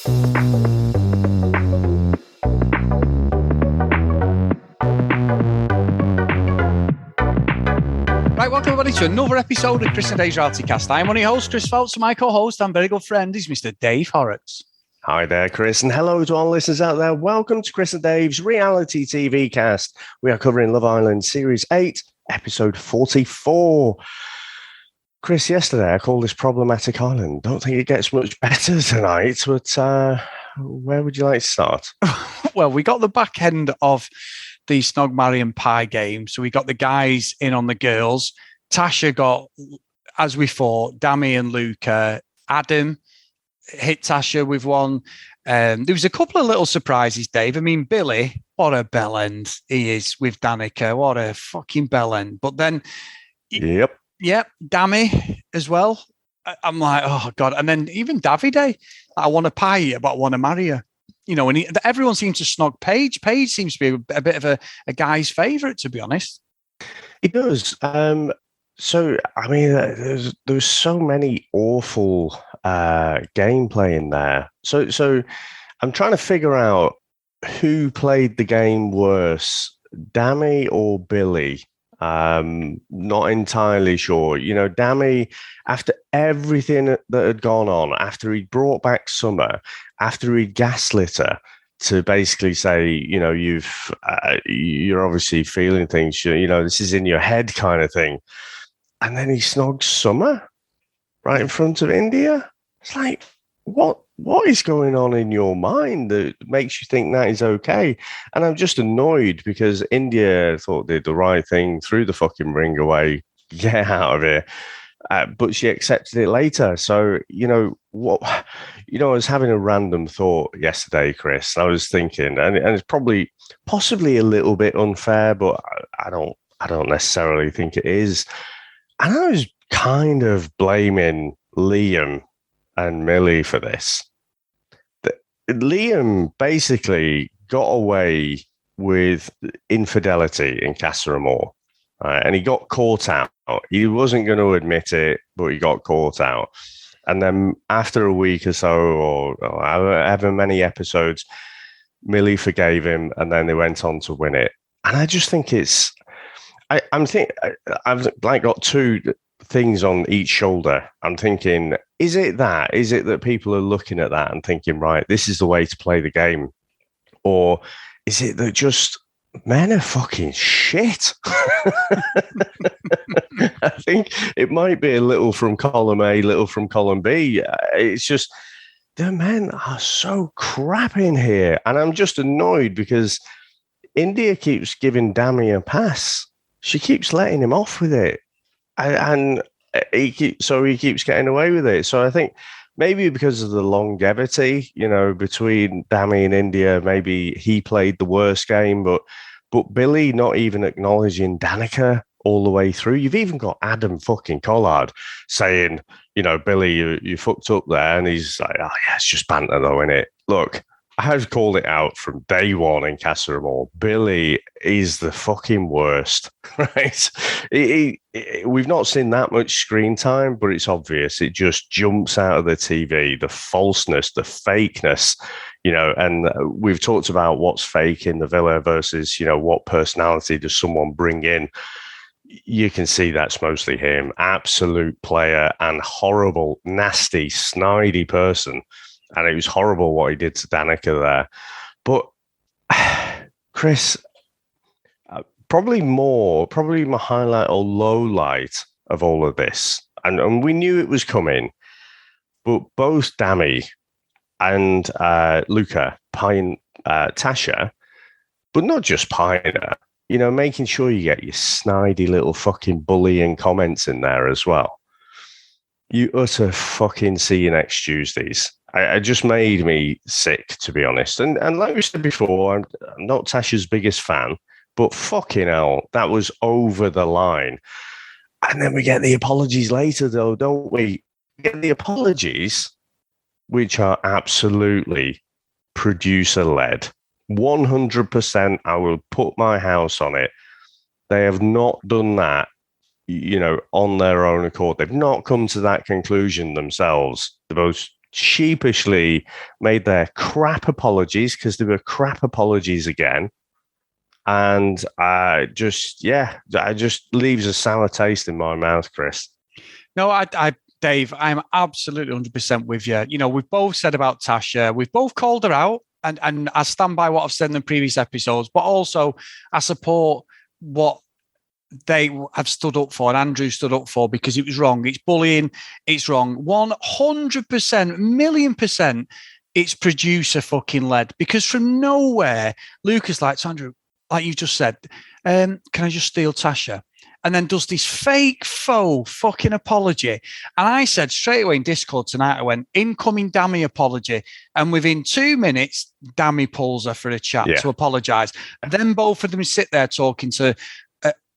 Right, welcome everybody to another episode of Chris and Dave's Reality Cast. I'm one of your hosts, Chris Faux, and my co-host and very good friend is Mr. Dave Horrocks. Hi there, Chris, and hello to all listeners out there. Welcome to Chris and Dave's Reality TV Cast. We are covering Love Island Series 8, Episode 44. Chris, yesterday I called this problematic island. Don't think it gets much better tonight, but where would you like to start? Well, we got the back end of the Snog, Marry and Pie game. So we got the guys in on the girls. Tasha got, as we thought, Dami and Luca. Adam hit Tasha with one. There was a couple of little surprises, Dave. I mean, Billy, what a bellend he is with Danica. What a fucking bellend. But then, Yep, Dami as well. I'm like, oh, God. And then even Davide, I want to pie you, but I want to marry you. You know, and everyone seems to snog Paige. Paige seems to be a bit of a guy's favourite, to be honest. it does. So, I mean, there's so many awful gameplay in there. So I'm trying to figure out who played the game worse, Dami or Billy. Not entirely sure. You know, Dami, after everything that had gone on, after he'd brought back Summer, after he'd gaslit her to basically say, you know, you're obviously feeling things, you know, this is in your head kind of thing. And then he snogs Summer right in front of India. It's like, what is going on in your mind that makes you think that is okay? And I'm just annoyed because India thought did the right thing, threw the fucking ring away, get out of here. But she accepted it later. So, you know, I was having a random thought yesterday, Chris, and I was thinking, and it's possibly a little bit unfair, but I don't necessarily think it is. And I was kind of blaming Liam and Millie for this. Liam basically got away with infidelity in Casa Amor, and he got caught out. He wasn't going to admit it, but he got caught out. And then after a week or so, or however many episodes, Millie forgave him, and then they went on to win it. And I just think I've like got two things on each shoulder. I'm thinking, is it that people are looking at that and thinking, right, this is the way to play the game? Or is it that just men are fucking shit? I think it might be a little from column A, little from column B. It's just the men are so crap in here. And I'm just annoyed because India keeps giving Dami a pass. She keeps letting him off with it. And he keeps getting away with it. So I think maybe because of the longevity, you know, between Dami and India, maybe he played the worst game. But Billy not even acknowledging Danica all the way through. You've even got Adam fucking Collard saying, you know, Billy, you fucked up there. And he's like, oh, yeah, it's just banter though, innit? Look, I've called it out from day one in Casa Amor. Billy is the fucking worst, right? We've not seen that much screen time, but it's obvious. It just jumps out of the TV, the falseness, the fakeness, you know, and we've talked about what's fake in the villa versus, you know, what personality does someone bring in. You can see that's mostly him. Absolute player and horrible, nasty, snidey person. And it was horrible what he did to Danica there. But, Chris, probably my highlight or low light of all of this, and we knew it was coming, but both Dami and Luca pine Tasha, but not just pine her, you know, making sure you get your snidey little fucking bullying comments in there as well. You utter fucking see you next Tuesdays. It just made me sick, to be honest. And like we said before, I'm not Tasha's biggest fan, but fucking hell, that was over the line. And then we get the apologies later, though, don't we? We get the apologies, which are absolutely producer-led. 100%, I will put my house on it. They have not done that, you know, on their own accord. They've not come to that conclusion themselves. The most sheepishly made their crap apologies, because they were crap apologies again. And it just leaves a sour taste in my mouth, Chris. No, Dave, I'm absolutely 100% with you. You know, we've both said about Tasha, we've both called her out, and I stand by what I've said in the previous episodes, but also I support what they have stood up for and Andrew stood up for, because it was wrong. It's bullying. It's wrong. 100%, million percent, it's producer fucking led, because from nowhere, Lucas likes Andrew, like you just said, can I just steal Tasha? And then does this fake faux fucking apology. And I said straight away in Discord tonight, I went, incoming Dammy apology. And within 2 minutes, Dammy pulls her for a chat to apologise. And then both of them sit there talking to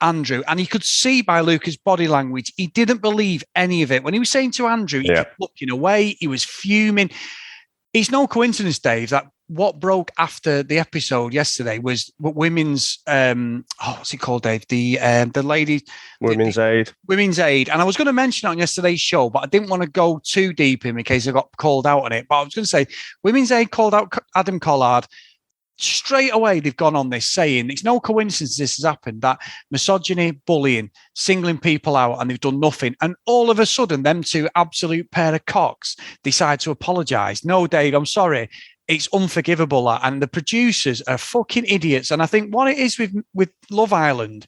Andrew. And you could see by Lucas' body language, he didn't believe any of it. When he was saying to Andrew, he kept looking away. He was fuming. It's no coincidence, Dave, that what broke after the episode yesterday was women's what's it called, Dave? The lady Women's Aid. Women's Aid. And I was going to mention it on yesterday's show, but I didn't want to go too deep in case I got called out on it. But I was going to say Women's Aid called out Adam Collard. Straight away, they've gone on this saying it's no coincidence this has happened, that misogyny, bullying, singling people out, and they've done nothing. And all of a sudden, them two absolute pair of cocks decide to apologise. No, Dave, I'm sorry. It's unforgivable. And the producers are fucking idiots. And I think what it is with Love Island,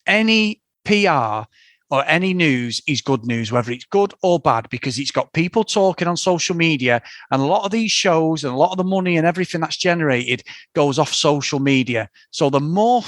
any PR or any news is good news, whether it's good or bad, because it's got people talking on social media, and a lot of these shows and a lot of the money and everything that's generated goes off social media. So the more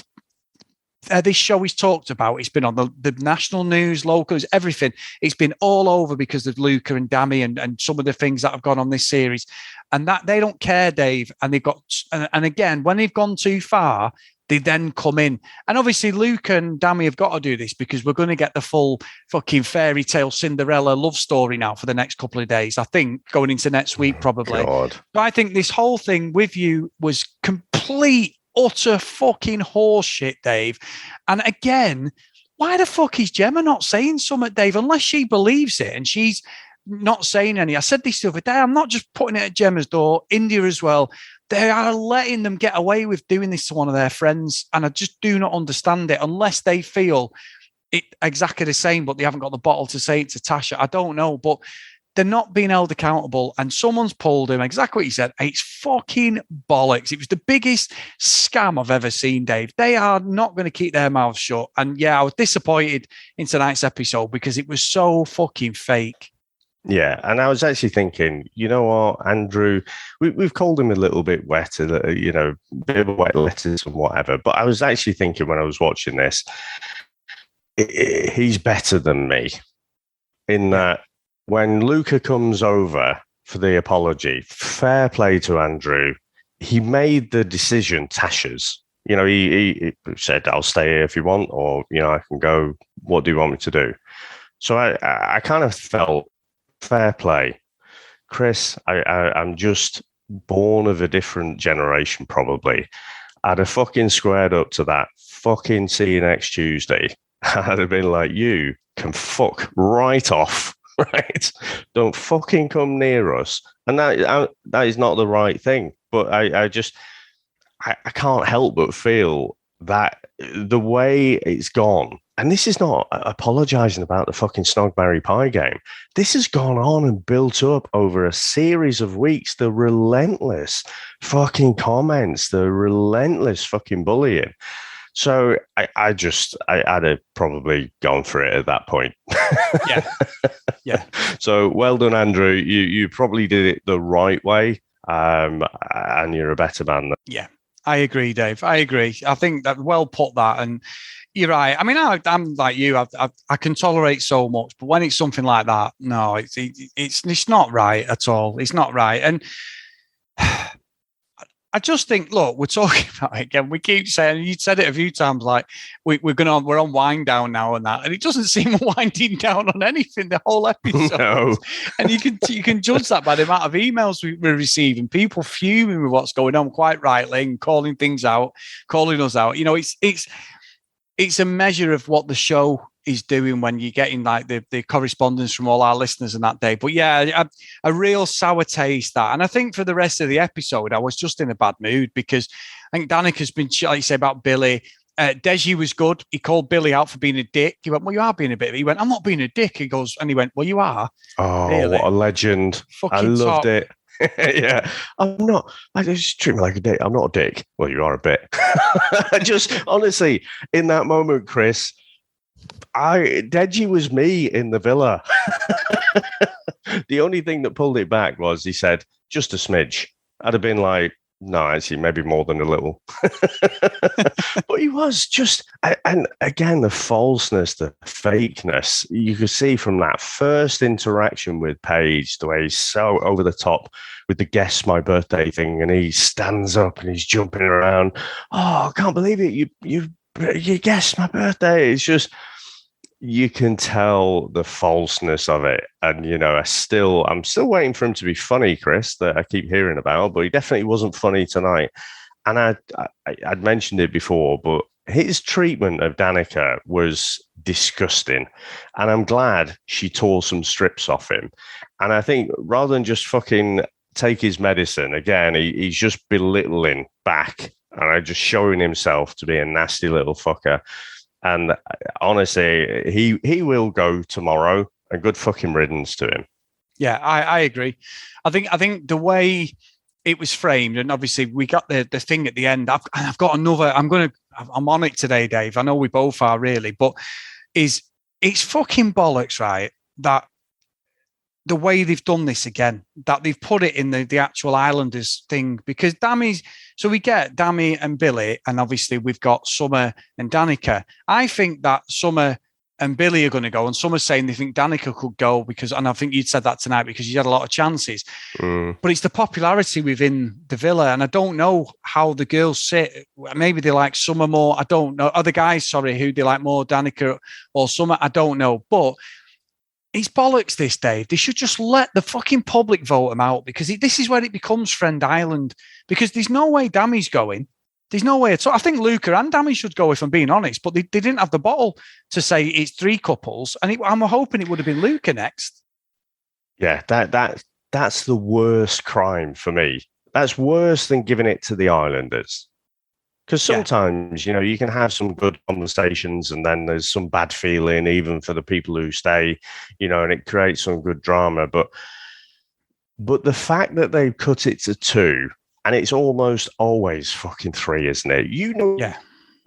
this show is talked about, it's been on the national news, locals, everything. It's been all over because of Luca and Dammy and some of the things that have gone on this series, and that they don't care, Dave. And they've got, and again, when they've gone too far, they then come in. And obviously, Luke and Dammy have got to do this, because we're going to get the full fucking fairy tale Cinderella love story now for the next couple of days. I think going into next week, probably. God. So I think this whole thing with you was complete, utter fucking horseshit, Dave. And again, why the fuck is Gemma not saying something, Dave? Unless she believes it and she's not saying any. I said this the other day. I'm not just putting it at Gemma's door. India as well. They are letting them get away with doing this to one of their friends. And I just do not understand it, unless they feel it exactly the same, but they haven't got the bottle to say it to Tasha. I don't know, but they're not being held accountable. And someone's pulled him. Exactly what you said. It's fucking bollocks. It was the biggest scam I've ever seen, Dave. They are not going to keep their mouths shut. And yeah, I was disappointed in tonight's episode because it was so fucking fake. Yeah, and I was actually thinking, you know what, Andrew, we've called him a little bit wet, you know, bit of wet letters and whatever. But I was actually thinking when I was watching this, he's better than me in that when Luca comes over for the apology, fair play to Andrew, he made the decision, Tasha's. You know, he said, I'll stay here if you want, or, you know, I can go. What do you want me to do? So I kind of felt, fair play. Chris, I'm just born of a different generation, probably. I'd have fucking squared up to that. Fucking see you next Tuesday. I'd have been like, you can fuck right off, right? Don't fucking come near us. And that is not the right thing. But I can't help but feel that the way it's gone, and this is not apologising about the fucking Snog, Marry, Pie game. This has gone on and built up over a series of weeks. The relentless fucking comments, the relentless fucking bullying. So I'd have probably gone for it at that point. Yeah. So well done, Andrew. You probably did it the right way, and you're a better man. Yeah, I agree, Dave. I agree. I think that well put that, and you're right. I mean, I'm like you. I can tolerate so much, but when it's something like that, no, it's not right at all. It's not right, and I just think, look, we're talking about it again. We keep saying, you said it a few times, like we're on wind down now and that, and it doesn't seem winding down on anything the whole episode. No. And you can judge that by the amount of emails we're receiving, people fuming with what's going on, quite rightly, and calling things out, calling us out. You know, it's a measure of what the show he's doing when you're getting like the correspondence from all our listeners on that day. But yeah, a real sour taste that. And I think for the rest of the episode, I was just in a bad mood because I think Danica's been, like you say about Billy. Deji was good. He called Billy out for being a dick. He went, well, you are being a bit. He went, I'm not being a dick. He goes, and he went, well, you are. Oh, really? What a legend. Fucking I loved top. it. Yeah, I'm not. I just treat me like a dick. I'm not a dick. Well, you are a bit. Just honestly, in that moment, Chris, Deji was me in the villa. The only thing that pulled it back was he said, just a smidge. I'd have been like, no, actually, maybe more than a little. But he was just, and again, the falseness, the fakeness, you could see from that first interaction with Paige, the way he's so over the top with the guess my birthday thing, and he stands up and he's jumping around. Oh, I can't believe it. You guessed my birthday. It's just, you can tell the falseness of it. And, I'm still waiting for him to be funny, Chris, that I keep hearing about, but he definitely wasn't funny tonight. And I'd mentioned it before, but his treatment of Danica was disgusting. And I'm glad she tore some strips off him. And I think rather than just fucking take his medicine, again, he's just belittling back and just showing himself to be a nasty little fucker. And honestly, he will go tomorrow, and good fucking riddance to him. Yeah, I agree. I think the way it was framed, and obviously we got the thing at the end. I've got another. I'm on it today, Dave. I know we both are really, but it's fucking bollocks, right? That the way they've done this again, that they've put it in the actual Islanders thing, because so we get Dami and Billy, and obviously we've got Summer and Danica. I think that Summer and Billy are going to go, and Summer's saying they think Danica could go because, and I think you'd said that tonight because you had a lot of chances. But it's the popularity within the villa, and I don't know how the girls sit. Maybe they like Summer more. I don't know. Other guys, sorry, who they like more, Danica or Summer. I don't know, but it's bollocks this, Dave. They should just let the fucking public vote him out, because this is where it becomes Friend Island, because there's no way Dami's going. There's no way at all. I think Luca and Dami should go, if I'm being honest, but they didn't have the bottle to say it's three couples, and I'm hoping it would have been Luca next. Yeah, that's the worst crime for me. That's worse than giving it to the Islanders. Because sometimes, you can have some good conversations and then there's some bad feeling, even for the people who stay, and it creates some good drama. But the fact that they've cut it to 2, and it's almost always fucking 3, isn't it?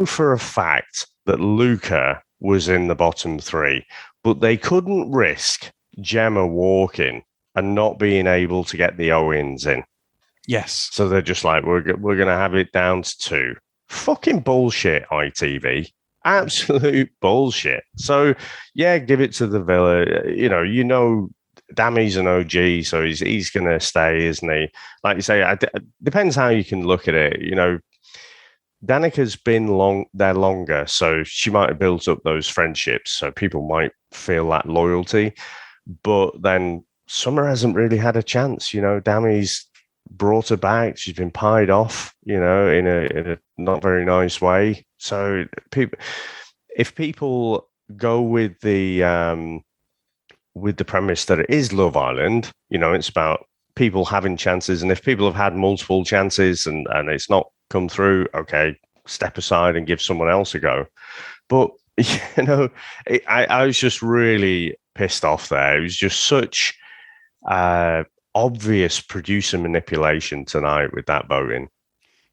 For a fact that Luca was in the bottom 3, but they couldn't risk Gemma walking and not being able to get the Owens in. Yes. So they're just like, we're going to have it down to 2. Fucking bullshit, ITV. Absolute bullshit. So, give it to the Villa. Dami's an OG, so he's going to stay, isn't he? Like you say, depends how you can look at it. Danica's been there longer, so she might have built up those friendships, so people might feel that loyalty. But then Summer hasn't really had a chance. Dami's brought her back. She's been pied off, in a not very nice way. So if people go with the premise that it is Love Island, it's about people having chances, and if people have had multiple chances and it's not come through, okay, step aside and give someone else a go. But I was just really pissed off there. It was just such obvious producer manipulation tonight with that voting.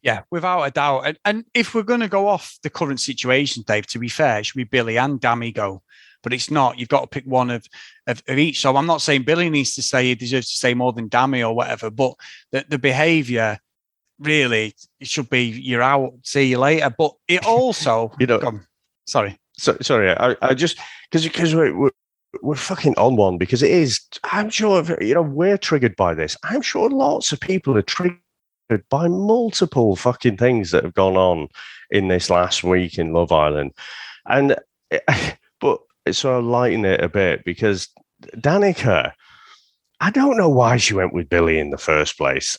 Yeah, without a doubt. And if we're going to go off the current situation, Dave, to be fair, it should be Billy and Dami go. But it's not. You've got to pick one of each. So I'm not saying Billy needs to stay, he deserves to stay more than Dami or whatever. But the behaviour, really, it should be, you're out, see you later. But it also... Sorry. Sorry, I just... Because we're fucking on one, because it is, I'm sure, we're triggered by this. I'm sure lots of people are triggered by multiple fucking things that have gone on in this last week in Love Island. But so I'm lighting it a bit, because Danica, I don't know why she went with Billy in the first place.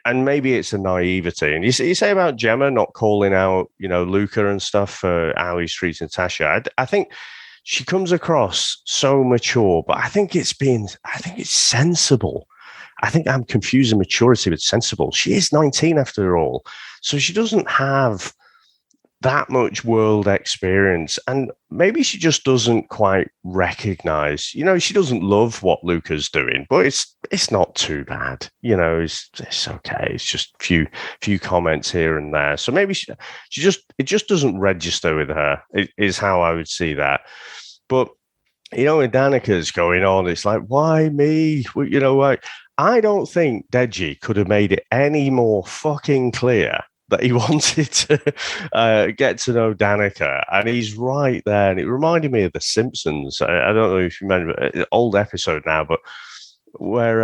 And maybe it's a naivety. And you say about Gemma not calling out, Luca and stuff for how he's treating Tasha. I think she comes across so mature, but I think it's sensible. I think I'm confusing maturity with sensible. She is 19 after all. So she doesn't have that much world experience. And maybe she just doesn't quite recognize, she doesn't love what Luca's doing, but it's not too bad. It's okay. It's just a few comments here and there. So maybe it just doesn't register with her, is how I would see that. But, when Danica's going on, it's like, why me? I don't think Deji could have made it any more fucking clear that he wanted to get to know Danica, and he's right there. And it reminded me of The Simpsons. I don't know if you remember an old episode now, but where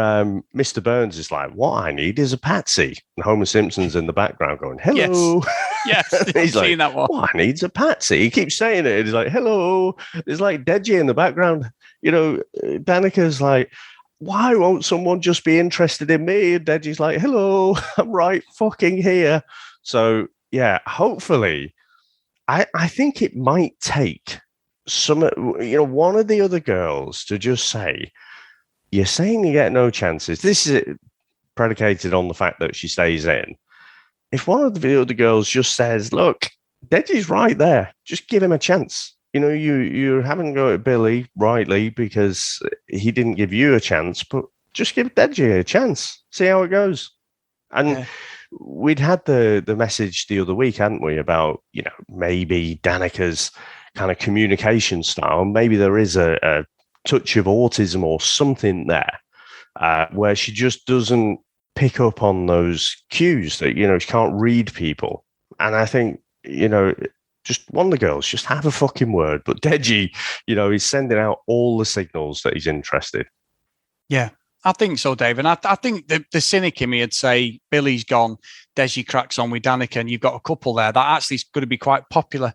Mr. Burns is like, "What I need is a patsy," and Homer Simpson's in the background going, "Hello." Yes, he's like, that one. "What I need's a patsy." He keeps saying it. He's like, "Hello." There's like Deji in the background. Danica's like, why won't someone just be interested in me? And Deji's like, hello, I'm right fucking here. So, yeah, hopefully, I think it might take one of the other girls to just say, you're saying you get no chances. This is predicated on the fact that she stays in. If one of the other girls just says, look, Deji's right there, just give him a chance. You haven't go at Billy rightly because he didn't give you a chance, but just give Deji a chance. See how it goes. And we'd had the message the other week, hadn't we, about, maybe Danica's kind of communication style. Maybe there is a touch of autism or something there where she just doesn't pick up on those cues that, she can't read people. And I think, just one of the girls, just have a fucking word. But Deji, he's sending out all the signals that he's interested. Yeah, I think so, Dave. And I think the cynic in me would say Billy's gone, Deji cracks on with Danica, and you've got a couple there that actually is going to be quite popular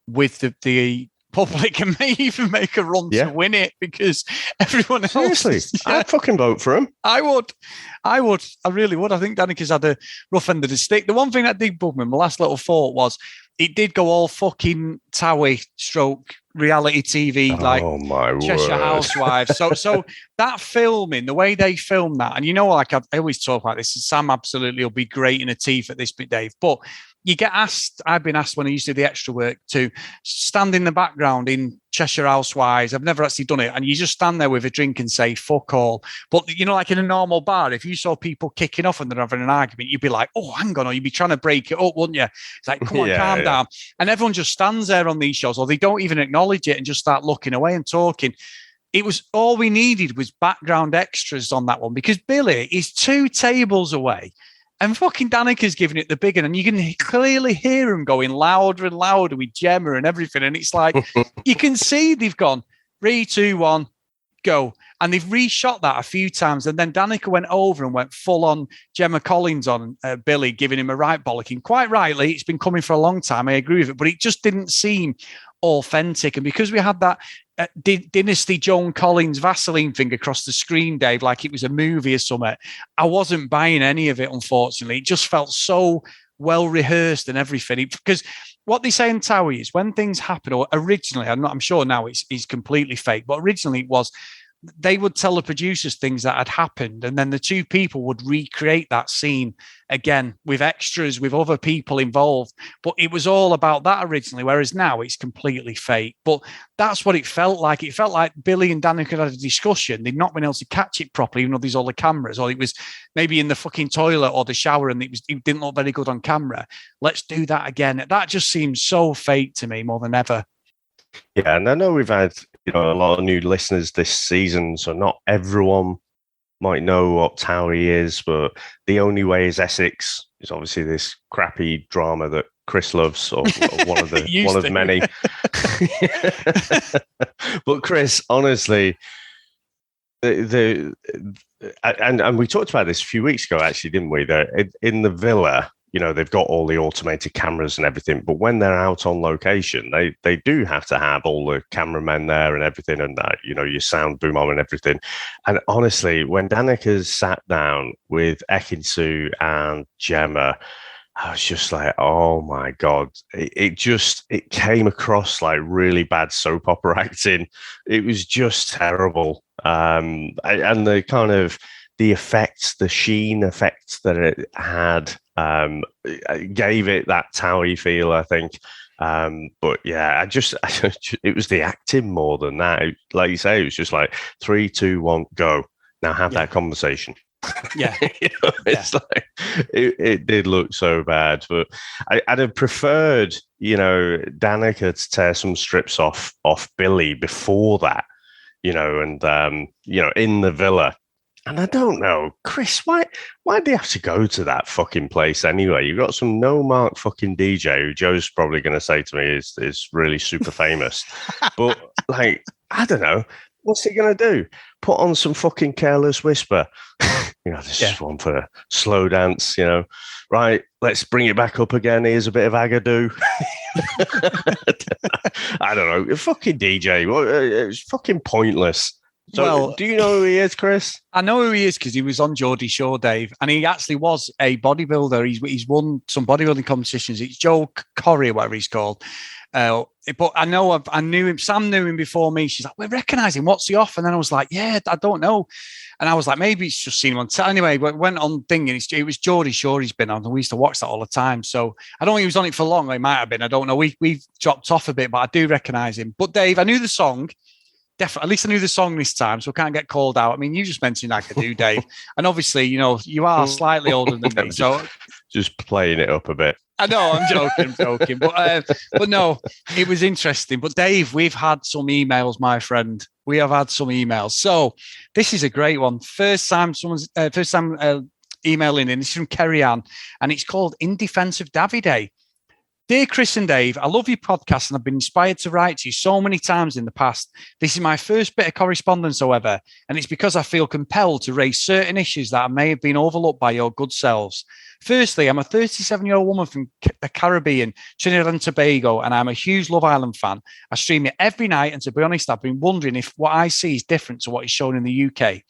with the public and may even make a run to win it because everyone else... Seriously, I'd fucking vote for him. I would. I really would. I think Danica's had a rough end of the stick. The one thing that did bug me, my last little thought was, it did go all fucking Towie stroke reality TV, like Cheshire Housewives. So that filming, the way they filmed that, and like I always talk about this, Sam absolutely will be great in her teeth at this bit, Dave, but you get asked, I've been asked when I used to do the extra work to stand in the background in Cheshire Housewives. I've never actually done it. And you just stand there with a drink and say, fuck all. But, like in a normal bar, if you saw people kicking off and they're having an argument, you'd be like, oh, hang on, or you'd be trying to break it up, wouldn't you? It's like, come on, calm down. And everyone just stands there on these shows, or they don't even acknowledge it and just start looking away and talking. It was all we needed was background extras on that one because Billy is 2 tables away. And fucking Danica's giving it the big one. And you can clearly hear him going louder and louder with Gemma and everything. And it's like, you can see they've gone 3, 2, 1, go. And they've reshot that a few times. And then Danica went over and went full on Gemma Collins on Billy, giving him a right bollocking. Quite rightly, it's been coming for a long time. I agree with it. But it just didn't seem authentic. And because we had that Dynasty Joan Collins Vaseline thing across the screen, Dave, like it was a movie or something, I wasn't buying any of it, unfortunately. It just felt so well rehearsed and everything. Because what they say in Towie is when things happen, or originally, I'm sure now it's completely fake, but originally it was, they would tell the producers things that had happened, and then the 2 people would recreate that scene again with extras, with other people involved. But it was all about that originally, whereas now it's completely fake. But that's what it felt like. It felt like Billy and Danica had a discussion. They'd not been able to catch it properly, even though there's all the cameras, or it was maybe in the fucking toilet or the shower and it didn't look very good on camera. Let's do that again. That just seems so fake to me more than ever. Yeah, and I know we've had a lot of new listeners this season, so not everyone might know what Towie is, but The Only Way is Essex is obviously this crappy drama that Chris loves, or one of many. But Chris, honestly, and we talked about this a few weeks ago, actually, didn't we? That in the villa, they've got all the automated cameras and everything, but when they're out on location, they do have to have all the cameramen there and everything, and that, your sound boom on and everything. And honestly, when Danica's sat down with Ekin-Su and Gemma, I was just like, oh my God. It came across like really bad soap opera acting. It was just terrible. And the kind of the effects, the sheen effects that it had, gave it that Towie feel, I think. But yeah, it was the acting more than that. Like you say, it was just like 3, 2, 1, go. Now have that conversation. Yeah. It's like it did look so bad, but I'd have preferred, Danica to tear some strips off Billy before that, and in the villa. And I don't know, Chris, why do you have to go to that fucking place anyway? You've got some no mark fucking DJ who Joe's probably going to say to me is really super famous, but like, I don't know. What's he going to do? Put on some fucking Careless Whisper. This is one for a slow dance, Right, let's bring it back up again. Here's a bit of Agadoo. I don't know. Fucking DJ. It's fucking pointless. So, do you know who he is, Chris? I know who he is because he was on Geordie Shore, Dave, and he actually was a bodybuilder. He's won some bodybuilding competitions. It's Joe Corey, whatever he's called. But I knew him. Sam knew him before me. She's like, we recognise him. What's he off? And then I was like, yeah, I don't know. And I was like, maybe it's just seen him on. Anyway, went on thinking it was Geordie Shore he's been on. And we used to watch that all the time. So I don't think he was on it for long. He might have been. I don't know. We've dropped off a bit, but I do recognise him. But Dave, I knew the song. Definitely, at least I knew the song this time, so I can't get called out. I mean, you just mentioned Agadoo, Dave, and obviously, you are slightly older than me, so just playing it up a bit. I know, I'm joking, but no, it was interesting. But Dave, we've had some emails, my friend. We have had some emails, so this is a great one. First time emailing in. This is from Kerry Ann, and it's called "In Defense of Davide." Dear Chris and Dave, I love your podcast and I've been inspired to write to you so many times in the past. This is my first bit of correspondence, however, and it's because I feel compelled to raise certain issues that may have been overlooked by your good selves. Firstly, I'm a 37-year-old woman from the Caribbean, Trinidad and Tobago, and I'm a huge Love Island fan. I stream it every night, and to be honest, I've been wondering if what I see is different to what is shown in the UK.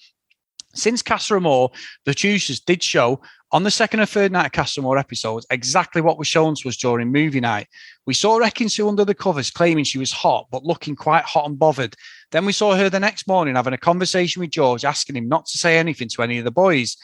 Since Casa Amor, the producers did show on the second and third night of Casa Amor episodes exactly what was shown to us during movie night. We saw Ekin-Su under the covers claiming she was hot, but looking quite hot and bothered. Then we saw her the next morning having a conversation with George, asking him not to say anything to any of the boys.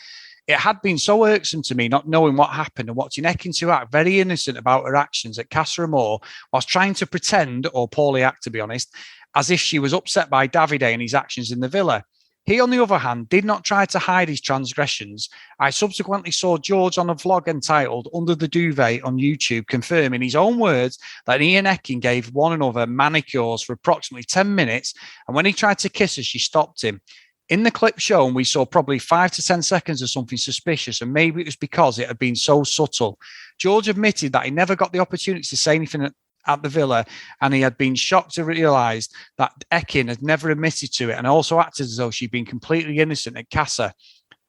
It had been so irksome to me not knowing what happened and watching Ekin-Su act very innocent about her actions at Casa Amor whilst trying to pretend, or poorly act to be honest, as if she was upset by Davide and his actions in the villa. He, on the other hand, did not try to hide his transgressions. I subsequently saw George on a vlog entitled Under the Duvet on YouTube, confirm in his own words that he and Ekin gave one another manicures for approximately 10 minutes, and when he tried to kiss her, she stopped him. In the clip shown, we saw probably 5 to 10 seconds of something suspicious, and maybe it was because it had been so subtle. George admitted that he never got the opportunity to say anything at the villa, and he had been shocked to realise that Ekin had never admitted to it and also acted as though she'd been completely innocent at Casa.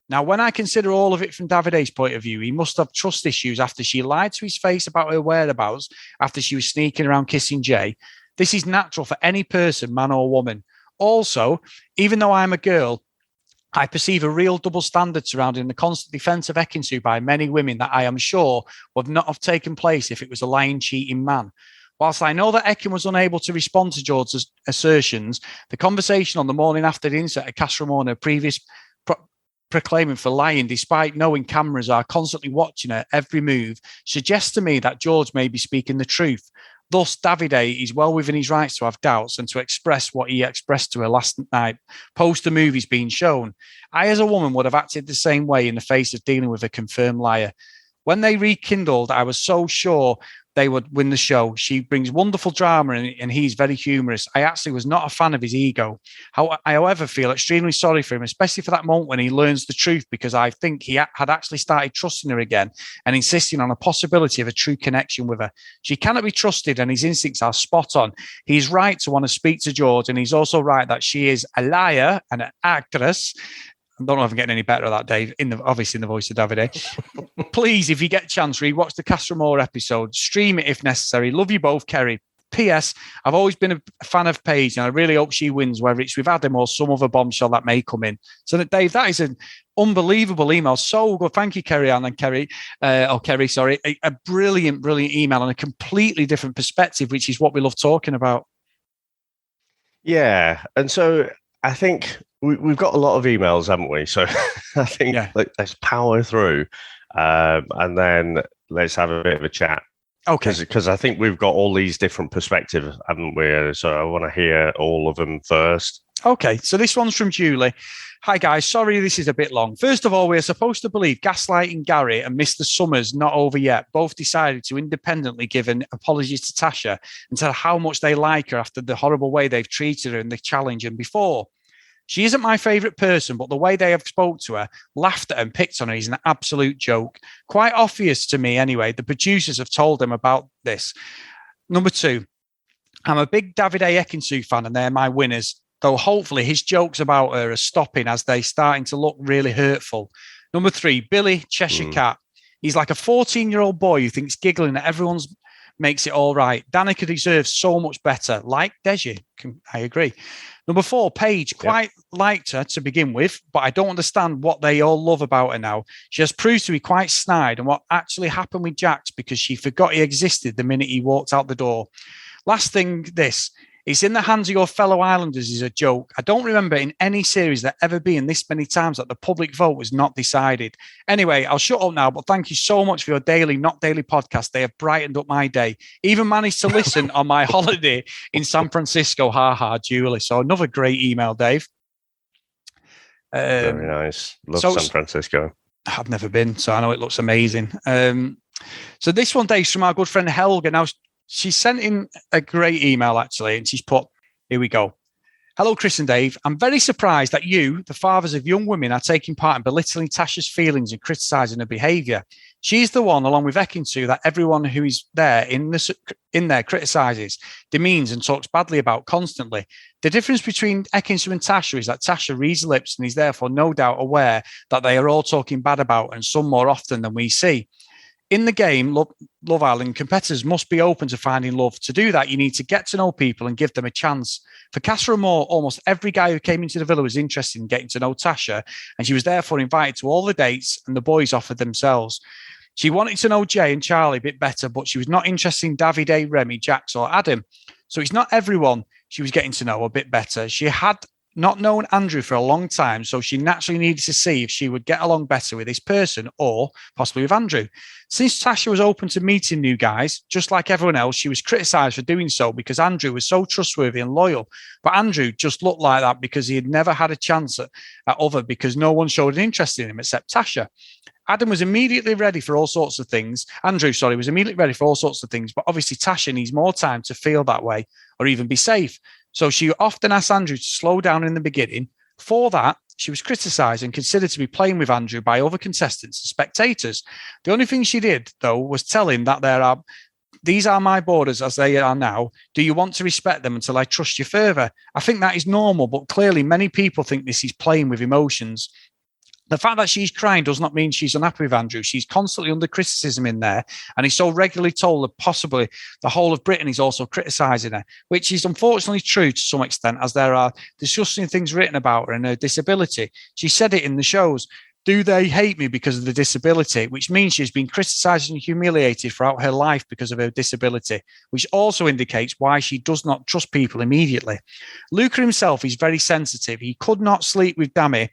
Now, when I consider all of it from Davide's point of view, he must have trust issues after she lied to his face about her whereabouts after she was sneaking around kissing Jay. This is natural for any person, man or woman. Also, even though I'm a girl, I perceive a real double standard surrounding the constant defence of Ekin-Su by many women that I am sure would not have taken place if it was a lying, cheating man. Whilst I know that Ekin was unable to respond to George's assertions, the conversation on the morning after the incident at Casa Amor, her previous proclaiming for lying, despite knowing cameras are constantly watching her every move, suggests to me that George may be speaking the truth. Thus, Davide is well within his rights to have doubts and to express what he expressed to her last night, post the movies being shown. I, as a woman, would have acted the same way in the face of dealing with a confirmed liar. When they rekindled, I was so sure they would win the show. She brings wonderful drama and he's very humorous. I actually was not a fan of his ego. I, however, feel extremely sorry for him, especially for that moment when he learns the truth, because I think he had actually started trusting her again and insisting on a possibility of a true connection with her. She cannot be trusted and his instincts are spot on. He's right to want to speak to George, and he's also right that she is a liar and an actress. I don't know if I'm getting any better at that, Dave, obviously in the voice of Davide. Please, if you get a chance, rewatch the Casa Amor episode. Stream it if necessary. Love you both, Kerry. P.S. I've always been a fan of Paige, and I really hope she wins, whether it's with Adam or some other bombshell that may come in. So, Dave, that is an unbelievable email. So good. Thank you, Kerry-Ann and Kerry. Kerry, sorry. A brilliant, brilliant email and a completely different perspective, which is what we love talking about. Yeah. And so I think we've got a lot of emails, haven't we? So I think let's power through and then let's have a bit of a chat. Okay. Because I think we've got all these different perspectives, haven't we? So I want to hear all of them first. Okay. So this one's from Julie. Hi, guys. Sorry, this is a bit long. First of all, we're supposed to believe Gaslighting Gary and Mr. Summers not over yet. Both decided to independently give an apology to Tasha and tell how much they like her after the horrible way they've treated her in the challenge and before. She isn't my favourite person, but the way they have spoke to her, laughed at her and picked on her is an absolute joke. Quite obvious to me anyway. The producers have told them about this. Number 2, I'm a big Davide Ekinsu fan and they're my winners, though hopefully his jokes about her are stopping as they're starting to look really hurtful. Number 3, Billy Cheshire Cat. He's like a 14-year-old boy who thinks giggling at everyone's makes it all right. Danica deserves so much better. Like Deji, I agree. Number 4, Paige. Quite liked her to begin with, but I don't understand what they all love about her now. She has proved to be quite snide, and what actually happened with Jax because she forgot he existed the minute he walked out the door. Last thing, this. It's in the hands of your fellow Islanders is a joke. I don't remember in any series there ever being this many times that the public vote was not decided. Anyway, I'll shut up now, but thank you so much for your daily, not daily podcast. They have brightened up my day. Even managed to listen on my holiday in San Francisco. Ha ha, Julie. So another great email, Dave. Very nice. Love San Francisco. I've never been, so I know it looks amazing. So this one, Dave's from our good friend Helga. Now, she sent in a great email, actually, and she's put, here we go. Hello, Chris and Dave. I'm very surprised that you, the fathers of young women, are taking part in belittling Tasha's feelings and criticising her behaviour. She's the one, along with Ekinsu, that everyone who is there in there criticises, demeans and talks badly about constantly. The difference between Ekinsu and Tasha is that Tasha reads lips and is therefore no doubt aware that they are all talking bad about and some more often than we see. In the game, Love Island, competitors must be open to finding love. To do that, you need to get to know people and give them a chance. For Casa Amor, almost every guy who came into the villa was interested in getting to know Tasha, and she was therefore invited to all the dates, and the boys offered themselves. She wanted to know Jay and Charlie a bit better, but she was not interested in Davide, Remy, Jax, or Adam. So it's not everyone she was getting to know a bit better. She had not known Andrew for a long time, so she naturally needed to see if she would get along better with this person or possibly with Andrew. Since Tasha was open to meeting new guys, just like everyone else, she was criticised for doing so because Andrew was so trustworthy and loyal. But Andrew just looked like that because he had never had a chance at other because no one showed an interest in him except Tasha. Adam was immediately ready for all sorts of things. Andrew, was immediately ready for all sorts of things, but obviously Tasha needs more time to feel that way or even be safe. So she often asked Andrew to slow down in the beginning. For that, she was criticised and considered to be playing with Andrew by other contestants and spectators. The only thing she did, though, was tell him that these are my borders as they are now. Do you want to respect them until I trust you further? I think that is normal, but clearly many people think this is playing with emotions. The fact that she's crying does not mean she's unhappy with Andrew. She's constantly under criticism in there, and he's so regularly told that possibly the whole of Britain is also criticising her, which is unfortunately true to some extent, as there are disgusting things written about her and her disability. She said it in the shows. Do they hate me because of the disability? Which means she's been criticised and humiliated throughout her life because of her disability, which also indicates why she does not trust people immediately. Luca himself is very sensitive. He could not sleep with Dami.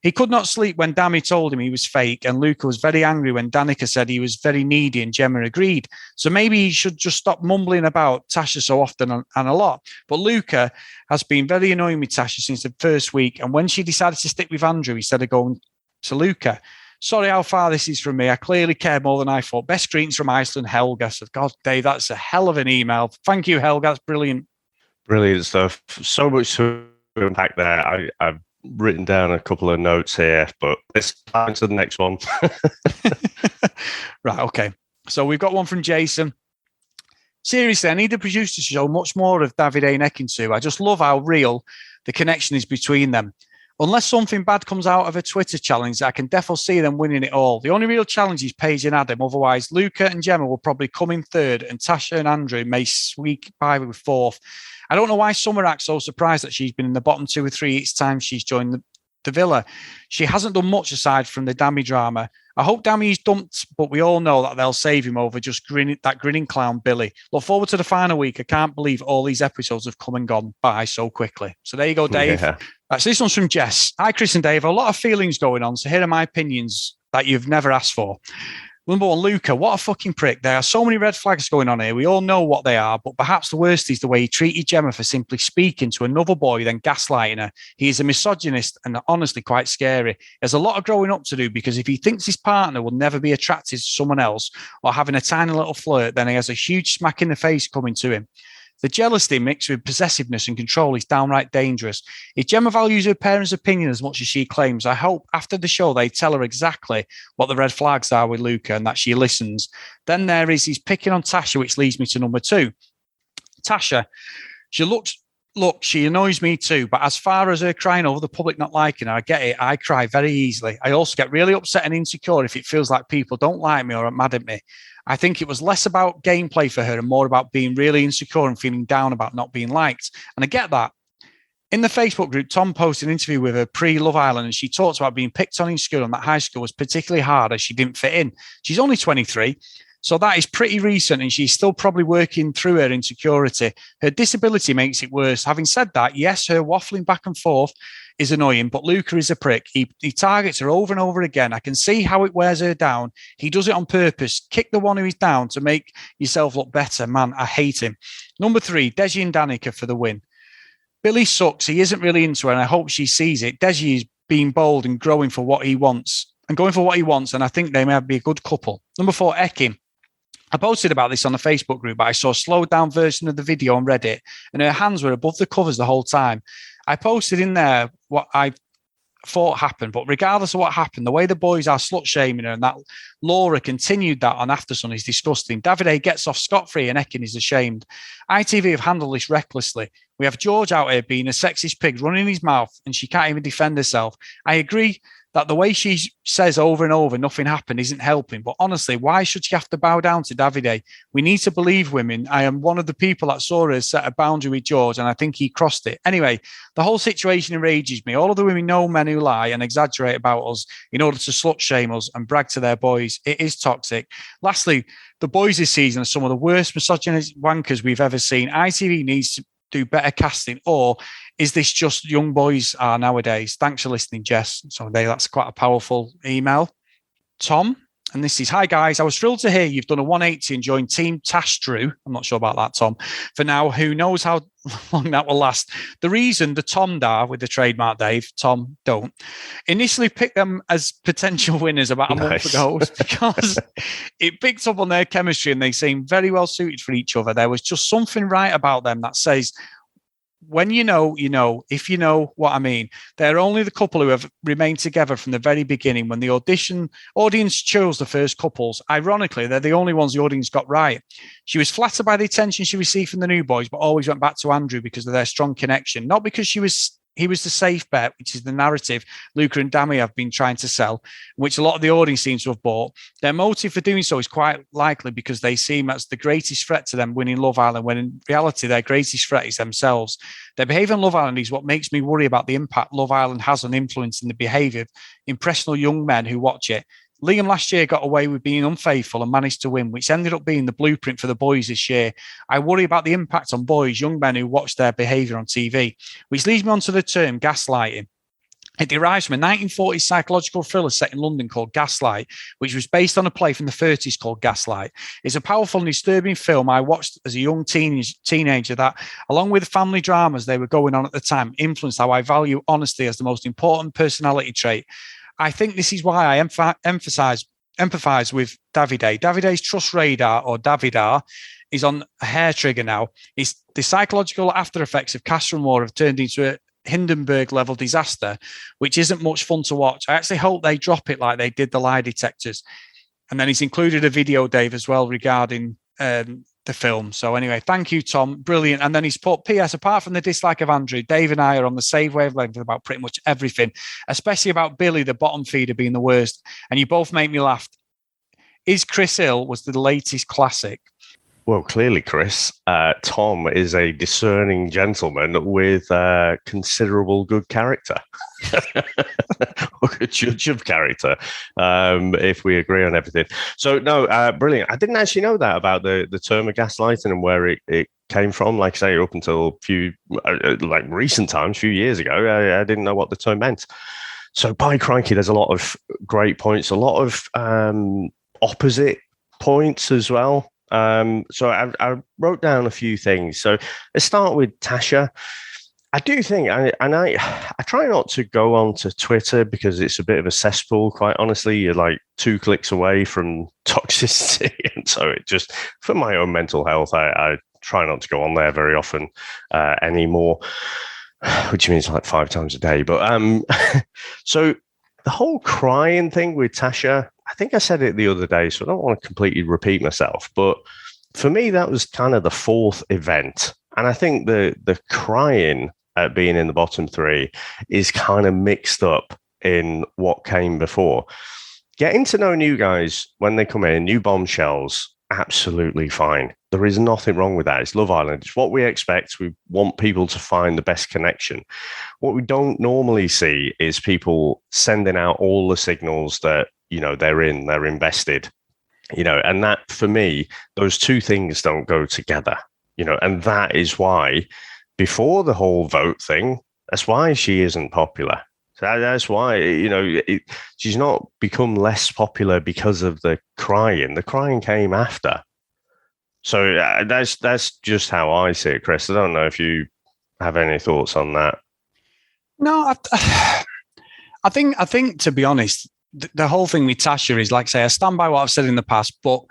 He could not sleep when Dami told him he was fake, and Luca was very angry when Danica said he was very needy and Gemma agreed. So maybe he should just stop mumbling about Tasha so often and a lot. But Luca has been very annoying with Tasha since the first week, and when she decided to stick with Andrew instead of going to Luca. Sorry how far this is from me. I clearly care more than I thought. Best greetings from Iceland, Helga. So, God, Dave, that's a hell of an email. Thank you, Helga. That's brilliant. Brilliant stuff. So much to unpack there. I've written down a couple of notes here, but let's time to the next one. Right, okay. So we've got one from Jason. Seriously, I need the producers to show much more of Davide and Ekinsu. I just love how real the connection is between them. Unless something bad comes out of a Twitter challenge, I can definitely see them winning it all. The only real challenge is Paige and Adam. Otherwise, Luca and Gemma will probably come in third, and Tasha and Andrew may squeak by with fourth. I don't know why Summer acts so surprised that she's been in the bottom 2 or 3 each time she's joined the villa. She hasn't done much aside from the Dammy drama. I hope Dammy is dumped, but we all know that they'll save him over just grinning clown Billy. Look forward to the final week. I can't believe all these episodes have come and gone by so quickly. So there you go, Dave. Yeah. So this one's from Jess. Hi, Chris and Dave. A lot of feelings going on, so here are my opinions that you've never asked for. Number one, Luca, what a fucking prick. There are so many red flags going on here. We all know what they are, but perhaps the worst is the way he treated Gemma for simply speaking to another boy, then gaslighting her. He is a misogynist and honestly quite scary. There's a lot of growing up to do, because if he thinks his partner will never be attracted to someone else or having a tiny little flirt, then he has a huge smack in the face coming to him. The jealousy mixed with possessiveness and control is downright dangerous. If Gemma values her parents' opinion as much as she claims, I hope after the show they tell her exactly what the red flags are with Luca and that she listens. Then there is he's picking on Tasha, which leads me to number 2. Tasha, she annoys me too, but as far as her crying over the public not liking her, I get it. I cry very easily. I also get really upset and insecure if it feels like people don't like me or are mad at me. I think it was less about gameplay for her and more about being really insecure and feeling down about not being liked. And I get that. In the Facebook group, Tom posted an interview with her pre-Love Island, and she talks about being picked on in school and that high school was particularly hard as she didn't fit in. She's only 23, so that is pretty recent, and she's still probably working through her insecurity. Her disability makes it worse. Having said that, yes, her waffling back and forth is annoying, but Luca is a prick. He targets her over and over again. I can see how it wears her down. He does it on purpose. Kick the one who is down to make yourself look better. Man, I hate him. Number 3, Deji and Danica for the win. Billy sucks. He isn't really into her, and I hope she sees it. Deji is being bold and growing for what he wants and going for what he wants, and I think they may be a good couple. Number 4, Ekin. I posted about this on the Facebook group, but I saw a slowed down version of the video on Reddit, and her hands were above the covers the whole time. I posted in there what I thought happened, but regardless of what happened, the way the boys are slut shaming her and that Laura continued that on Aftersun is disgusting. Davide gets off scot-free and Ekin is ashamed. ITV have handled this recklessly. We have George out here being a sexist pig running his mouth and she can't even defend herself. I agree that the way she says over and over nothing happened isn't helping, but honestly, why should she have to bow down to Davide? We need to believe women. I am one of the people that saw her set a boundary with George, and I think he crossed it. Anyway, the whole situation enrages me. All of the women know men who lie and exaggerate about us in order to slut shame us and brag to their boys. It is toxic. Lastly, the boys this season are some of the worst misogynist wankers we've ever seen. ITV needs to do better casting, or is this just young boys are nowadays? Thanks for listening, Jess. So that's quite a powerful email. Tom, and this is, hi guys, I was thrilled to hear you've done a 180 and joined Team Tash Drew. I'm not sure about that, Tom. For now, who knows how long that will last. The reason the Tom Dar with the trademark Dave, Tom don't, initially picked them as potential winners about a month ago was because it picked up on their chemistry and they seemed very well suited for each other. There was just something right about them that says, when you know, if you know what I mean. They're only the couple who have remained together from the very beginning. When the audience chose the first couples, ironically, they're the only ones the audience got right. She was flattered by the attention she received from the new boys, but always went back to Andrew because of their strong connection, not because he was the safe bet, which is the narrative Luca and Dami have been trying to sell, which a lot of the audience seems to have bought. Their motive for doing so is quite likely because they seem as the greatest threat to them winning Love Island, when in reality their greatest threat is themselves. Their behaviour on Love Island is what makes me worry about the impact Love Island has on influencing the behaviour of impressionable young men who watch it. Liam last year got away with being unfaithful and managed to win, which ended up being the blueprint for the boys this year. I worry about the impact on boys, young men who watch their behaviour on TV, which leads me on to the term gaslighting. It derives from a 1940s psychological thriller set in London called Gaslight, which was based on a play from the 30s called Gaslight. It's a powerful and disturbing film I watched as a young teenager that, along with the family dramas they were going on at the time, influenced how I value honesty as the most important personality trait. I think this is why I empathize with Davide. Davide's trust radar, or Davidar, is on a hair trigger now. The psychological after effects of Castro Moore have turned into a Hindenburg-level disaster, which isn't much fun to watch. I actually hope they drop it like they did the lie detectors. And then he's included a video, Dave, as well, regarding the film. So anyway, thank you, Tom. Brilliant. And then he's put, P.S. apart from the dislike of Andrew, Dave and I are on the same wavelength about pretty much everything, especially about Billy, the bottom feeder, being the worst. And you both make me laugh. Is Chris Hill was the latest classic? Well, clearly, Chris, Tom is a discerning gentleman with considerable good character. Or a judge of character, if we agree on everything. So, no, brilliant. I didn't actually know that about the term of gaslighting and where it came from. Like I say, up until recent times, a few years ago, I didn't know what the term meant. So, by crikey, there's a lot of great points, a lot of opposite points as well. So I wrote down a few things. So let's start with Tasha. I do think, I try not to go on to Twitter because it's a bit of a cesspool, quite honestly. You're like 2 clicks away from toxicity. And so it just, for my own mental health, I try not to go on there very often anymore, which means like 5 times a day. But so the whole crying thing with Tasha, I think I said it the other day, so I don't want to completely repeat myself. But for me, that was kind of the 4th event. And I think the crying at being in the bottom 3 is kind of mixed up in what came before. Getting to know new guys when they come in, new bombshells, absolutely fine. There is nothing wrong with that. It's Love Island. It's what we expect. We want people to find the best connection. What we don't normally see is people sending out all the signals that, they're invested, and that for me, those 2 things don't go together, and that is why before the whole vote thing, that's why she isn't popular. So that's why, she's not become less popular because of the crying. The crying came after. So that's just how I see it, Chris. I don't know if you have any thoughts on that. No, I think to be honest, the whole thing with Tasha is, like I say, I stand by what I've said in the past, but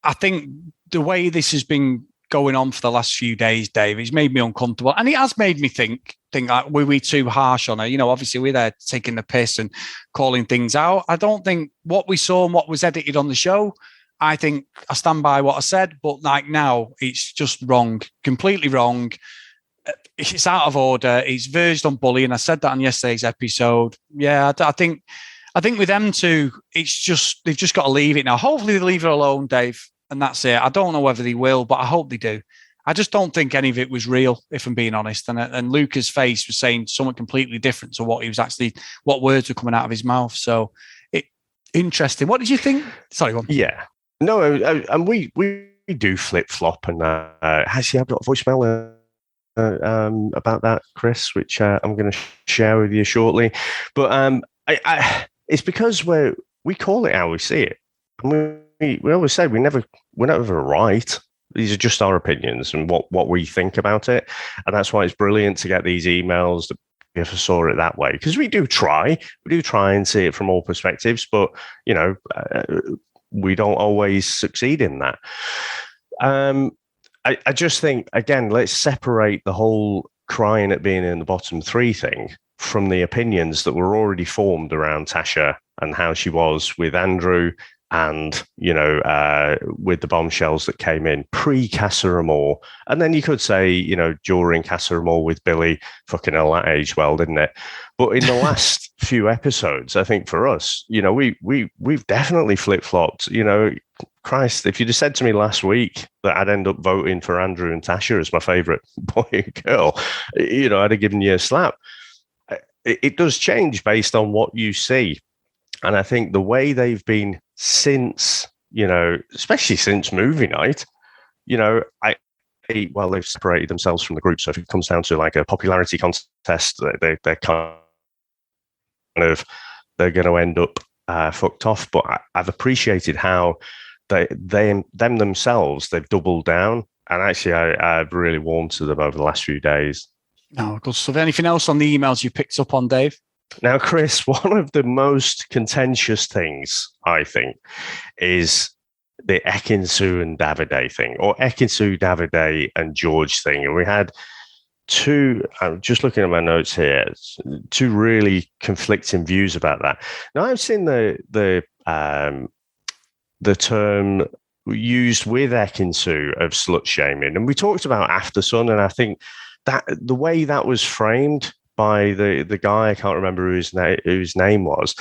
I think the way this has been going on for the last few days, Dave, it's made me uncomfortable. And it has made me think like, were we too harsh on her? Obviously we're there taking the piss and calling things out. I don't think what we saw and what was edited on the show, I think I stand by what I said, but like now it's just wrong, completely wrong. It's out of order. It's verged on bullying. I said that on yesterday's episode. Yeah, I think with them two, they've just got to leave it now. Hopefully they leave her alone, Dave, and that's it. I don't know whether they will, but I hope they do. I just don't think any of it was real, if I'm being honest. And Luca's face was saying something completely different to what words were coming out of his mouth. So interesting. What did you think? Sorry, go on. Yeah. No, and we do flip flop, and actually I've got a voicemail about that, Chris, which I'm going to share with you shortly. But it's because we call it how we see it, and we always say we're never right. These are just our opinions and what we think about it, and that's why it's brilliant to get these emails that if I saw it that way, because we do try and see it from all perspectives, but we don't always succeed in that. I just think, again, let's separate the whole crying at being in the bottom 3 thing from the opinions that were already formed around Tasha and how she was with Andrew and, with the bombshells that came in pre-Casa Amor. And then you could say, during Casa Amor with Billy, fucking hell, that aged well, didn't it? But in the last few episodes, I think for us, we've definitely flip-flopped. Christ, if you'd have said to me last week that I'd end up voting for Andrew and Tasha as my favourite boy and girl, I'd have given you a slap. It does change based on what you see. And I think the way they've been since, especially since movie night, they've separated themselves from the group. So if it comes down to like a popularity contest, they're kind of, they're going to end up fucked off. But I've appreciated how them themselves, they've doubled down. And actually, I've really warmed to them over the last few days. No, good stuff. Anything else on the emails you picked up on, Dave? Now, Chris, one of the most contentious things, I think, is the Ekin-Su and Davide thing, or Ekin-Su, Davide and George thing. And we had I'm just looking at my notes here, 2 really conflicting views about that. Now, I've seen the term used with Ekin-Su of slut shaming, and we talked about After Sun, and I think that the way that was framed by the guy, I can't remember whose name was,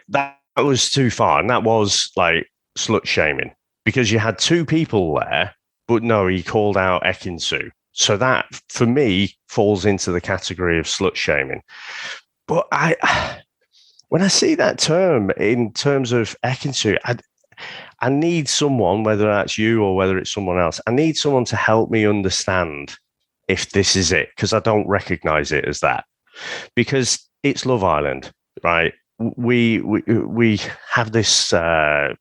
that was too far, and that was like slut shaming because you had two people there, but no, he called out Ekin-Su. So that, for me, falls into the category of slut shaming. But when I see that term in terms of Ekin-Su, I need someone, whether that's you or whether it's someone else, I need someone to help me understand if this is it, because I don't recognize it as that. Because it's Love Island, right? We have this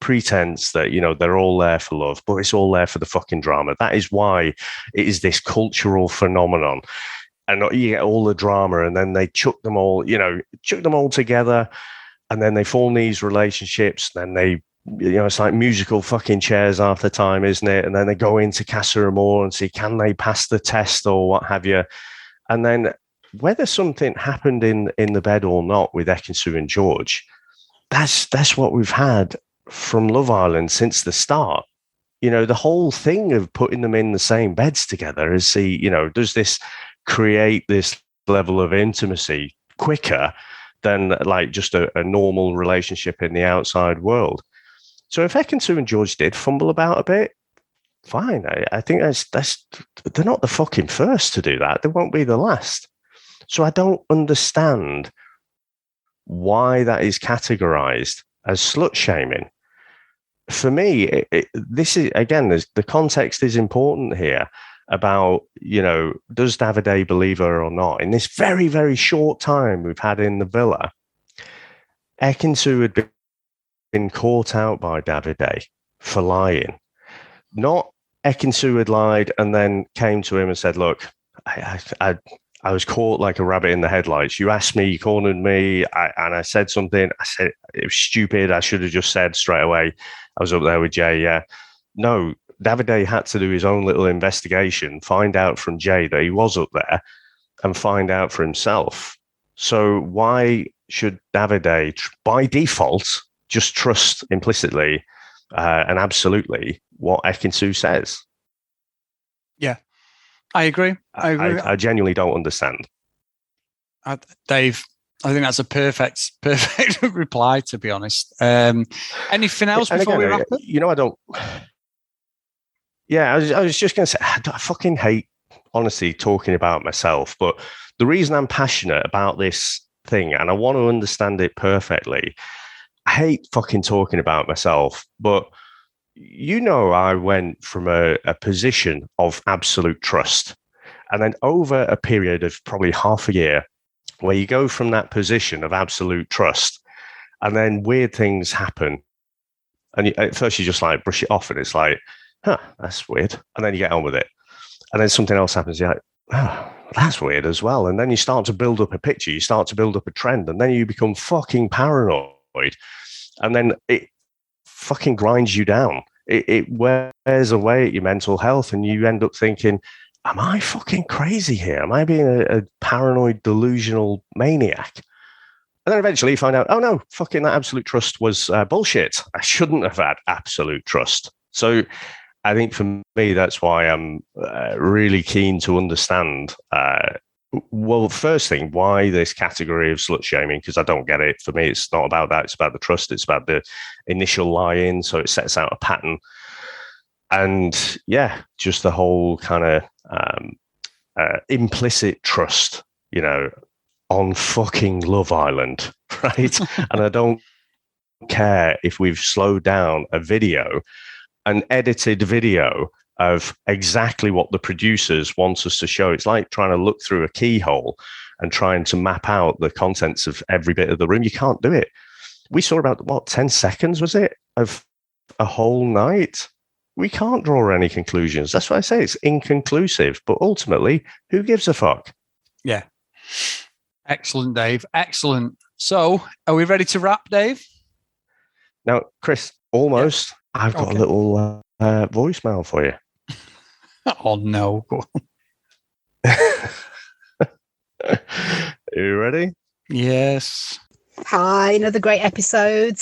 pretense that, you know, they're all there for love, but it's all there for the fucking drama. That is why it is this cultural phenomenon. And you get all the drama, and then they chuck them all together, and then they form these relationships. Then they, you know, it's like musical fucking chairs half the time, isn't it? And then they go into Casa Amor and see, can they pass the test or what have you? And then whether something happened in the bed or not with Ekin-Su and George, that's what we've had from Love Island since the start. You know, the whole thing of putting them in the same beds together is, does this create this level of intimacy quicker than like just a normal relationship in the outside world? So if Ekin-Su and George did fumble about a bit, fine. I think that's they're not the fucking first to do that. They won't be the last. So I don't understand why that is categorized as slut shaming. For me, this is, again, the context is important here about, you know, does Davide believe her or not? In this very, very short time we've had in the villa, Ekin-Su had been caught out by Davide for lying. Not Ekin-Su had lied and then came to him and said, look, I was caught like a rabbit in the headlights. You asked me, you cornered me, and I said something. I said it was stupid. I should have just said straight away, I was up there with Jay. Yeah. No, Davide had to do his own little investigation, find out from Jay that he was up there, and find out for himself. So why should Davide, by default, just trust implicitly and absolutely what Ekin-Su says? Yeah. I agree. I genuinely don't understand. Dave, I think that's a perfect reply, to be honest. Anything else before we wrap up? You know, I don't. Yeah, I was just going to say, I fucking hate, honestly, talking about myself. But the reason I'm passionate about this thing, and I want to understand it perfectly, I hate fucking talking about myself. But you know, I went from a position of absolute trust, and then over a period of probably half a year, where you go from that position of absolute trust, and then weird things happen, and at first you just like brush it off, and it's like, huh, that's weird, and then you get on with it, and then something else happens, you're like, oh, that's weird as well, and then you start to build up a picture, you start to build up a trend, and then you become fucking paranoid, and then it fucking grinds you down. It wears away at your mental health, and you end up thinking, am I fucking crazy here? Am I being a paranoid, delusional maniac? And then eventually you find out, oh no, fucking that absolute trust was bullshit. I shouldn't have had absolute trust. So I think for me, that's why I'm really keen to understand, well, first thing, why this category of slut shaming, because I don't get it. For me, it's not about that. It's about the trust. It's about the initial lie-in. So it sets out a pattern. And yeah, just the whole kind of implicit trust, you know, on fucking Love Island, right? And I don't care if we've slowed down a video, an edited video of exactly what the producers want us to show. It's like trying to look through a keyhole and trying to map out the contents of every bit of the room. You can't do it. We saw about, 10 seconds, was it, of a whole night? We can't draw any conclusions. That's why I say it's inconclusive. But ultimately, who gives a fuck? Yeah. Excellent, Dave. Excellent. So, are we ready to wrap, Dave? Now, Chris, almost. Yeah. I've got a little voicemail for you. Oh, no. Go on. Are you ready? Yes. Hi, another great episode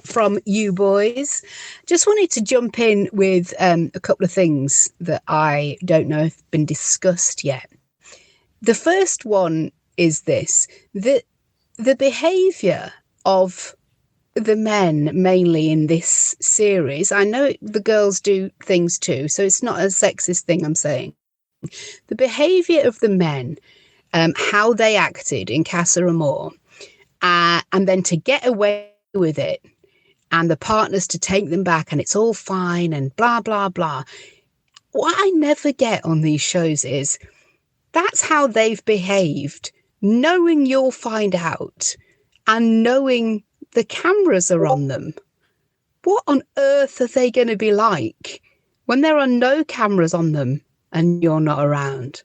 from you boys. Just wanted to jump in with a couple of things that I don't know have been discussed yet. The first one is this, that the behaviour of the men mainly in this series, I know the girls do things too, so it's not a sexist thing I'm saying. The behaviour of the men, how they acted in Casa Amor, and then to get away with it and the partners to take them back and it's all fine and blah, blah, blah. What I never get on these shows is that's how they've behaved, knowing you'll find out and knowing the cameras are on them. What on earth are they going to be like when there are no cameras on them and you're not around?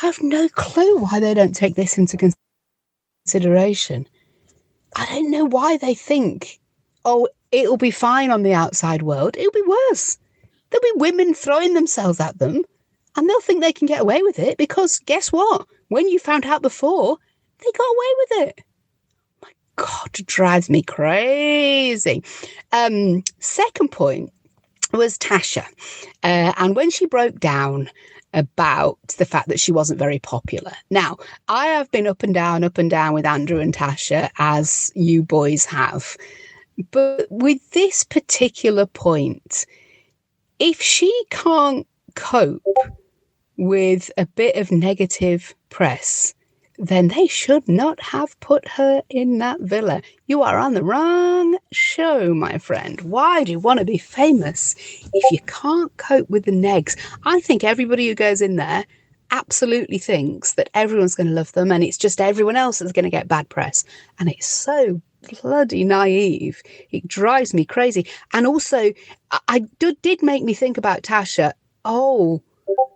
I have no clue why they don't take this into consideration. I don't know why they think, oh, it'll be fine on the outside world. It'll be worse. There'll be women throwing themselves at them and they'll think they can get away with it because guess what? When you found out before, they got away with it. My God, it drives me crazy. Second point was Tasha. And when she broke down about the fact that she wasn't very popular. Now, I have been up and down with Andrew and Tasha, as you boys have. But with this particular point, if she can't cope with a bit of negative press, then they should not have put her in that villa. You are on the wrong show, my friend. Why do you want to be famous if you can't cope with the negs? I think everybody who goes in there absolutely thinks that everyone's going to love them and it's just everyone else that's going to get bad press. And it's so bloody naive. It drives me crazy. And also, did make me think about Tasha. Oh,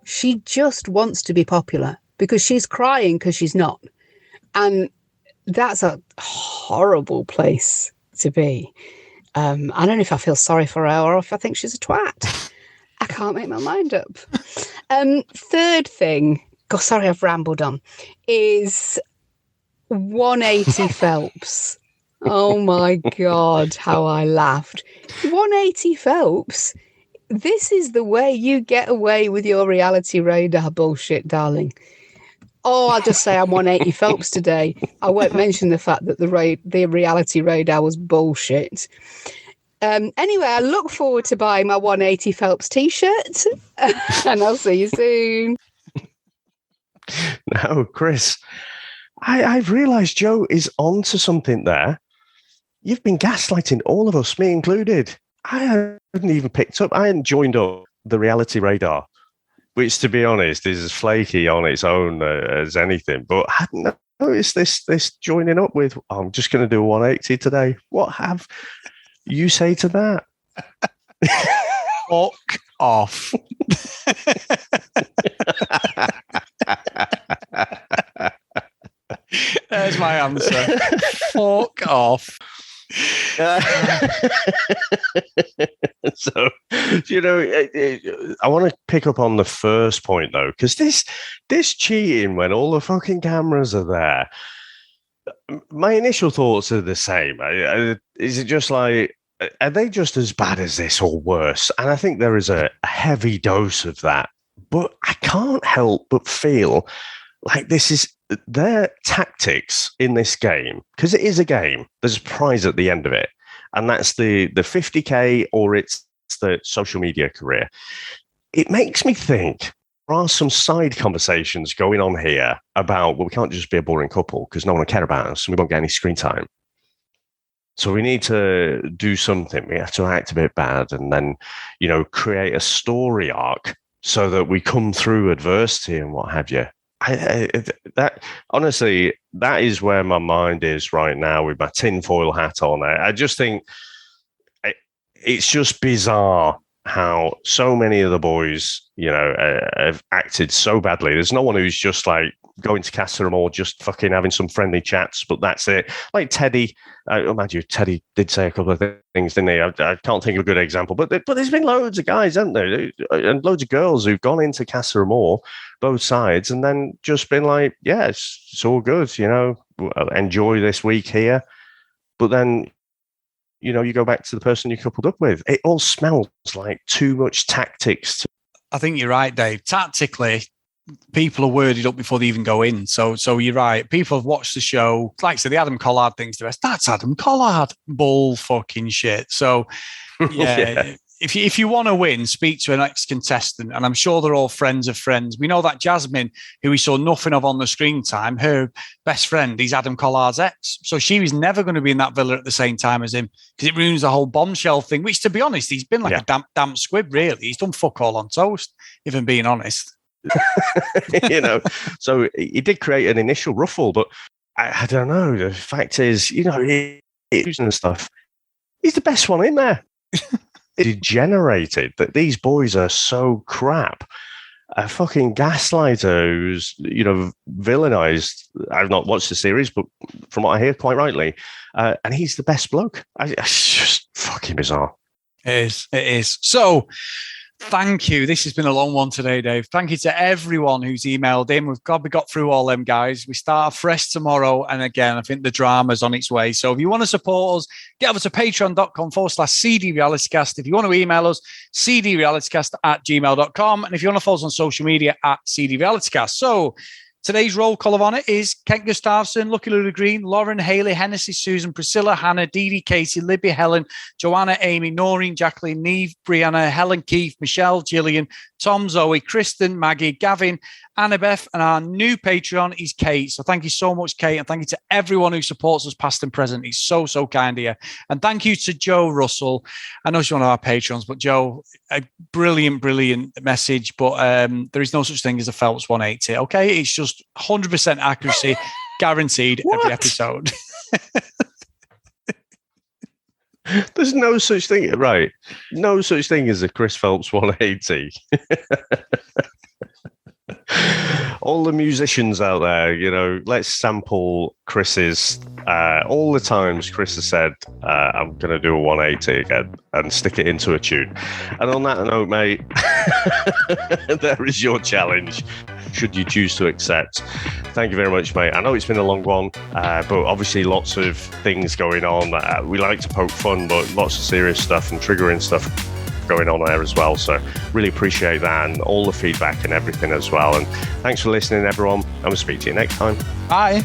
she just wants to be popular because she's crying because she's not. And that's a horrible place to be. I don't know if I feel sorry for her or if I think she's a twat. I can't make my mind up. Third thing, God, sorry I've rambled on, is 180 Phelps. Oh my God, how I laughed. 180 Phelps. This is the way you get away with your reality radar bullshit, darling. Oh, I'll just say I'm 180 Phelps today. I won't mention the fact that the reality radar was bullshit. Anyway, I look forward to buying my 180 Phelps t-shirt and I'll see you soon. Now, Chris, I've realised Joe is onto something there. You've been gaslighting all of us, me included. I hadn't even picked up. I hadn't joined up the reality radar, which, to be honest, is as flaky on its own as anything. But I hadn't noticed this joining up with, I'm just going to do a 180 today. What have you say to that? Fuck off. There's my answer. Fuck off. So, I want to pick up on the first point though, because this cheating when all the fucking cameras are there. My initial thoughts are the same. Is it just like, are they just as bad as this or worse? And I think there is a heavy dose of that. But I can't help but feel like this is their tactics in this game, because it is a game. There's a prize at the end of it, and that's the 50K or it's the social media career. It makes me think there are some side conversations going on here about, well, we can't just be a boring couple because no one will care about us and we won't get any screen time. So we need to do something. We have to act a bit bad and then, create a story arc so that we come through adversity and what have you. That honestly, that is where my mind is right now with my tinfoil hat on. I just think it's just bizarre how so many of the boys, have acted so badly. There's no one who's just like going to Casa Amor, just fucking having some friendly chats, but that's it. Like Teddy, imagine Teddy did say a couple of things, didn't he? I can't think of a good example, but there's been loads of guys, haven't there? And loads of girls who've gone into Casa Amor, both sides, and then just been like, yeah, it's all good, enjoy this week here. but then, you know, you go back to the person you coupled up with. It all smells like too much tactics. I think you're right, Dave. Tactically, people are worded up before they even go in. So you're right. People have watched the show. Like I said, the Adam Collard thing's the best. That's Adam Collard. Bull fucking shit. So, yeah. If you want to win, speak to an ex-contestant, and I'm sure they're all friends of friends. We know that Jasmine, who we saw nothing of on the screen time, her best friend is Adam Collard's ex. So she was never going to be in that villa at the same time as him, because it ruins the whole bombshell thing, which, to be honest, he's been like a damp squib, really. He's done fuck all on toast, if I'm being honest. You know, so he did create an initial ruffle, but I don't know. The fact is, you know, he's and stuff. He's the best one in there. Degenerated that these boys are so crap. A fucking gaslighter who's, you know, villainized. I've not watched the series, but from what I hear, quite rightly, and he's the best bloke. It's just fucking bizarre. It is. So, thank you. This has been a long one today, Dave. Thank you to everyone who's emailed in. We got through all them, guys. We start afresh tomorrow. And again, I think the drama's on its way. So if you want to support us, get over to patreon.com/CDRealitycast. If you want to email us, cdrealitycast@gmail.com. And if you want to follow us on social media, @CDRealitycast. So today's roll call of honour is Kent Gustafsson, Lucky Lula Green, Lauren, Haley, Hennessy, Susan, Priscilla, Hannah, Dee Dee, Katie, Libby, Helen, Joanna, Amy, Noreen, Jacqueline, Neve, Brianna, Helen, Keith, Michelle, Gillian, Tom, Zoe, Kristen, Maggie, Gavin, Annabeth, and our new Patreon is Kate. So thank you so much, Kate, and thank you to everyone who supports us past and present. It's so kind of you. And thank you to Joe Russell. I know she's one of our patrons, but Joe, a brilliant message, but there is no such thing as a Phelps 180, okay? It's just 100% accuracy, guaranteed every episode. There's no such thing, right? No such thing as a Chris Phelps 180. All the musicians out there, you know, let's sample Chris's, all the times Chris has said, I'm going to do a 180 again and stick it into a tune. And on that note, mate, there is your challenge, should you choose to accept. Thank you very much, mate. I know it's been a long one, but obviously lots of things going on. We like to poke fun, but lots of serious stuff and triggering stuff going on there as well. So really appreciate that and all the feedback and everything as well. And thanks for listening, everyone. I'm going to speak to you next time. Bye.